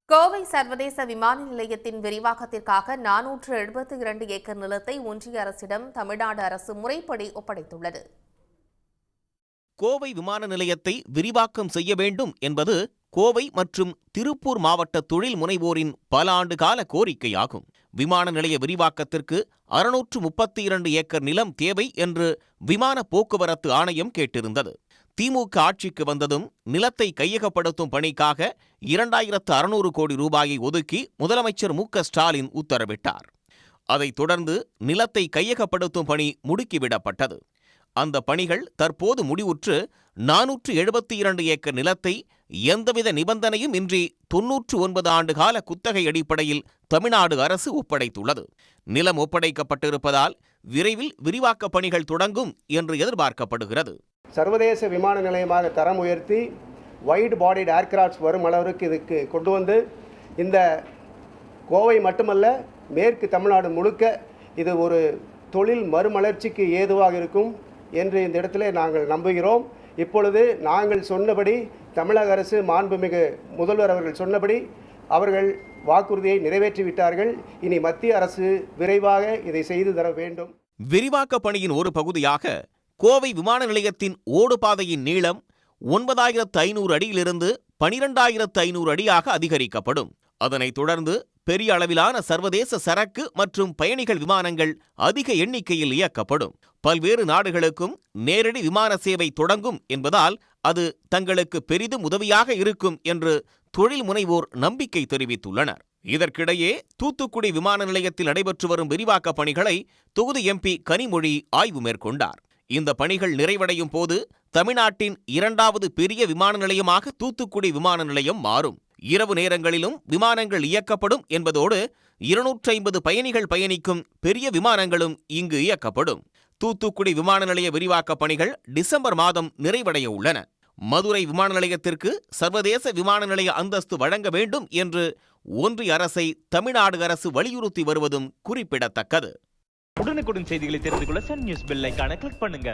கோவை சர்வதேச விமான நிலையத்தின் விரிவாக்கத்திற்காக 472 ஏக்கர் நிலத்தை ஒன்றிய அரசிடம் தமிழ்நாடு அரசு முறைப்படி ஒப்படைத்துள்ளது. கோவை விமான நிலையத்தை விரிவாக்கம் செய்ய வேண்டும் என்பது கோவை மற்றும் திருப்பூர் மாவட்ட தொழில் முனைவோரின் பல ஆண்டுகால கோரிக்கையாகும். விமான நிலைய விரிவாக்கத்திற்கு 632 ஏக்கர் நிலம் தேவை என்று விமான போக்குவரத்து ஆணையம் கேட்டிருந்தது. திமுக ஆட்சிக்கு வந்ததும் நிலத்தை கையகப்படுத்தும் பணிக்காக 2600 கோடி ரூபாயை ஒதுக்கி முதலமைச்சர் மு.க.ஸ்டாலின் உத்தரவிட்டார். அதைத் தொடர்ந்து நிலத்தை கையகப்படுத்தும் பணி முடுக்கிவிடப்பட்டது. அந்த பணிகள் தற்போது முடிவுற்று 472 ஏக்கர் நிலத்தை எந்தவித நிபந்தனையும் இன்றி 99 ஆண்டுகால குத்தகை அடிப்படையில் தமிழ்நாடு அரசு ஒப்படைத்துள்ளது. நிலம் ஒப்படைக்கப்பட்டிருப்பதால் விரைவில் விரிவாக்கப் பணிகள் தொடங்கும் என்று எதிர்பார்க்கப்படுகிறது. சர்வதேச விமான நிலையமாக தரம் உயர்த்தி வைட் பாடிட் ஏர்கிராஃப்ட்ஸ் வரும் அளவிற்கு இதுக்கு கொண்டு வந்து இந்த கோவை மட்டுமல்ல மேற்கு தமிழ்நாடு முழுக்க இது ஒரு தொழில் மறுமலர்ச்சிக்கு ஏதுவாக இருக்கும் என்று இந்த இடத்துல நாங்கள் நம்புகிறோம். இப்பொழுது நாங்கள் சொன்னபடி தமிழக அரசு மாண்புமிகு முதல்வர் அவர்கள் சொன்னபடி அவர்கள் வாக்குறுதியை நிறைவேற்றிவிட்டார்கள். இனி மத்திய அரசு விரைவாக இதை செய்து தர வேண்டும். விரிவாக்க பணியின் ஒரு பகுதியாக கோவை விமான நிலையத்தின் ஓடுபாதையின் நீளம் 9500 அடியிலிருந்து 12500 அடியாக அதிகரிக்கப்படும். அதனைத் தொடர்ந்து பெரிய அளவிலான சர்வதேச சரக்கு மற்றும் பயணிகள் விமானங்கள் அதிக எண்ணிக்கையில் இயக்கப்படும். பல்வேறு நாடுகளுக்கும் நேரடி விமான சேவை தொடங்கும் என்பதால் அது தங்களுக்கு பெரிதும் உதவியாக இருக்கும் என்று தொழில் முனைவோர் நம்பிக்கை தெரிவித்துள்ளனர். இதற்கிடையே தூத்துக்குடி விமான நிலையத்தில் நடைபெற்று வரும் விரிவாக்கப் பணிகளை தொகுதி எம்பி கனிமொழி ஆய்வு மேற்கொண்டார். இந்த பணிகள் நிறைவடையும் போது தமிழ்நாட்டின் 2வது பெரிய விமான நிலையமாக தூத்துக்குடி விமான நிலையம் மாறும். இரவு நேரங்களிலும் விமானங்கள் இயக்கப்படும் என்பதோடு 250 பயணிகள் பயணிக்கும் பெரிய விமானங்களும் இங்கு இயக்கப்படும். தூத்துக்குடி விமான நிலைய விரிவாக்கப் பணிகள் டிசம்பர் மாதம் நிறைவடைய உள்ளன. மதுரை விமான நிலையத்திற்கு சர்வதேச விமான நிலைய அந்தஸ்து வழங்க வேண்டும் என்று ஒன்றிய அரசை தமிழ்நாடு அரசு வலியுறுத்தி வருவதும் குறிப்பிடத்தக்கது. உடனுக்குடன் செய்திகளை தெரிந்து கொள்ள சன் நியூஸ் பெல் ஐகானை கிளிக் பண்ணுங்க.